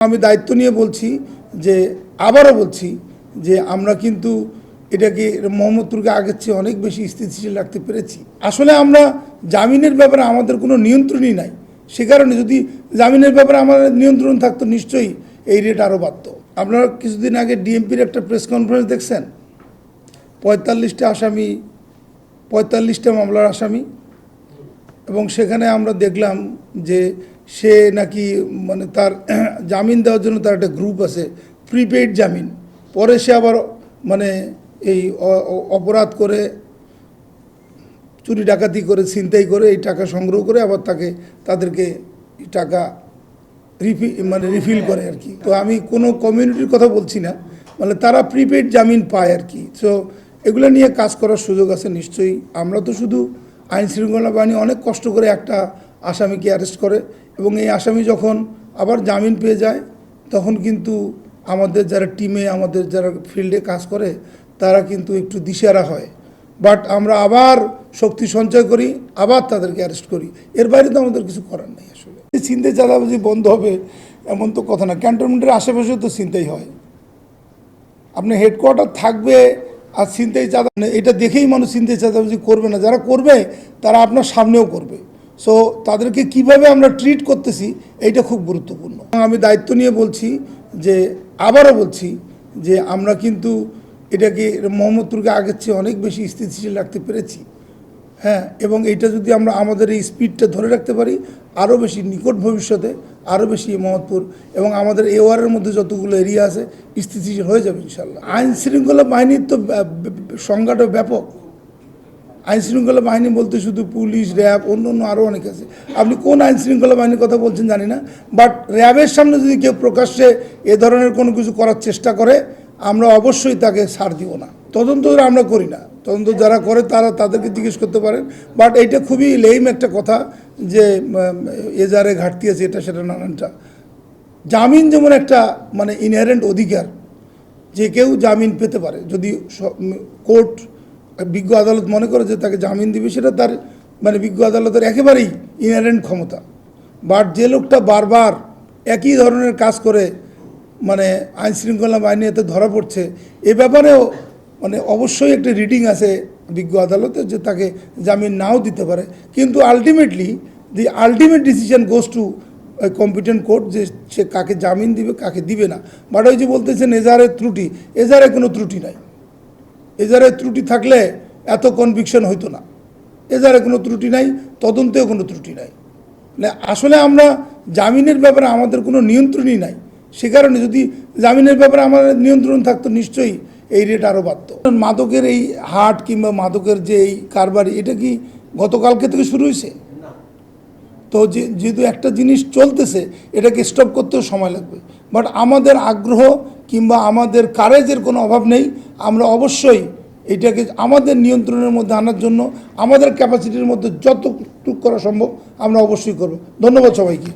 আমি দায়িত্ব নিয়ে বলছি যে আবারও বলছি যে আমরা কিন্তু এটাকে মোহাম্মদপুরকে আগের চেয়ে অনেক বেশি স্থিতিশীল রাখতে পেরেছি। আসলে আমরা জামিনের ব্যাপারে আমাদের কোনো নিয়ন্ত্রণই নাই, সে কারণে যদি জামিনের ব্যাপারে আমাদের নিয়ন্ত্রণ থাকতো নিশ্চয়ই এই রেট আরও বাড়ত। আপনারা কিছুদিন আগে ডিএমপির একটা প্রেস কনফারেন্স দেখছেন, 45টা আসামি, 45টা মামলার আসামি, এবং সেখানে আমরা দেখলাম যে সে নাকি মানে তার জামিন দেওয়ার জন্য তার একটা গ্রুপ আছে, প্রিপেইড জামিন। পরে সে আবার মানে এই অপরাধ করে, চুরি ডাকাতি করে, ছিনতাই করে এই টাকা সংগ্রহ করে আবার তাদেরকে টাকা রিফিল করে আর কি। তো আমি কোনো কমিউনিটির কথা বলছি না, মানে তারা প্রিপেইড জামিন পায় আর কি। সো এগুলো নিয়ে কাজ করার সুযোগ আছে নিশ্চয়ই। আমরা তো শুধু আইন শৃঙ্খলা বাহিনী অনেক কষ্ট করে একটা আসামিকে অ্যারেস্ট করে, এবং এই আসামি যখন আবার জামিন পেয়ে যায় তখন কিন্তু আমাদের যারা টিমে, আমাদের যারা ফিল্ডে কাজ করে তারা কিন্তু একটু দিশেহারা হয়। বাট আমরা আবার শক্তি সঞ্চয় করি, আবার তাদেরকে অ্যারেস্ট করি। এর বাইরে তো আমাদের কিছু করার নেই। আসলে ছিনতাই চাঁদাবাজি বন্ধ হবে এমন তো কথা না, ক্যান্টনমেন্টের আশেপাশেও তো ছিনতাই হয়। আপনি হেডকোয়ার্টার থাকবে আর ছিনতাই চাঁদা, এটা দেখেই মানুষ ছিনতাই চাঁদাবাজি করবে না। যারা করবে তারা আপনার সামনেও করবে। সো তাদেরকে কিভাবে আমরা ট্রিট করতেছি এইটা খুব গুরুত্বপূর্ণ। আমি দায়িত্ব নিয়ে বলছি যে আবারও বলছি যে আমরা কিন্তু এটাকে মোহাম্মদপুরকে আগের চেয়ে অনেক বেশি স্থিতিশীল রাখতে পেরেছি। হ্যাঁ, এবং এইটা যদি আমরা আমাদের এই স্পিডটা ধরে রাখতে পারি, আরও বেশি নিকট ভবিষ্যতে আরও বেশি মোহাম্মদপুর এবং আমাদের এ ওয়ার্ডের মধ্যে যতগুলো এরিয়া আছে স্থিতিশীল হয়ে যাবে ইনশাল্লাহ। আইন শৃঙ্খলা বাহিনীর তো সংজ্ঞাটা ব্যাপক। আইন শৃঙ্খলা বাহিনী বলতে শুধু পুলিশ, র্যাব, অন্য আরও অনেক আছে। আপনি কোন আইন শৃঙ্খলা বাহিনীর কথা বলছেন জানি না, বাট র্যাবের সামনে যদি কেউ প্রকাশ্যে এ ধরনের কোনো কিছু করার চেষ্টা করে আমরা অবশ্যই তাকে ছাড় দিব না। তদন্ত আমরা করি না, তদন্ত যারা করে তাদেরকে জিজ্ঞেস করতে পারেন। বাট এইটা খুবই লেইম একটা কথা যে এজারে ঘাটতি আছে, এটা সেটা নানানটা। জামিন যেমন একটা মানে ইনহেরেন্ট অধিকার, যে কেউ জামিন পেতে পারে যদি কোর্ট, বিজ্ঞ আদালত মনে করে যে তাকে জামিন দিবে, সেটা তার মানে বিজ্ঞ আদালতের একেবারেই ইনহেরেন্ট ক্ষমতা। বাট যে লোকটা বারবার একই ধরনের কাজ করে মানে আইন শৃঙ্খলা বাহিনীতে ধরা পড়ছে, এ ব্যাপারেও মানে অবশ্যই একটা রিডিং আছে বিজ্ঞ আদালতে যে তাকে জামিন নাও দিতে পারে। কিন্তু ultimately the ultimate decision goes to competent court যে সে কাকে জামিন দিবে, কাকে দিবে না। বাট ওই যে বলতেছেন এজাহারের ত্রুটি, এজাহারে কোনো ত্রুটি নাই। এজাহারের ত্রুটি থাকলে এত কনভিকশন হইতো না। এজাহারে কোনো ত্রুটি নাই, তদন্তেও কোনো ত্রুটি নাই। মানে আসলে আমরা জামিনের ব্যাপারে আমাদের কোনো নিয়ন্ত্রণই নাই, সে কারণে যদি জামিনের ব্যাপারে আমাদের নিয়ন্ত্রণ থাকতো নিশ্চয়ই এই রেট আরও বাড়ত। মাদকের এই হাট কিংবা মাদকের যে এই কারবারি, এটা কি গতকালকে থেকে শুরু হয়েছে? তো যেহেতু একটা জিনিস চলতেছে, এটাকে স্টপ করতেও সময় লাগবে। বাট আমাদের আগ্রহ কিংবা আমাদের কারেজের কোনো অভাব নেই। আমরা অবশ্যই এটাকে আমাদের নিয়ন্ত্রণের মধ্যে আনার জন্য আমাদের ক্যাপাসিটির মধ্যে যতটুকু করা সম্ভব আমরা অবশ্যই করব। ধন্যবাদ সবাইকে।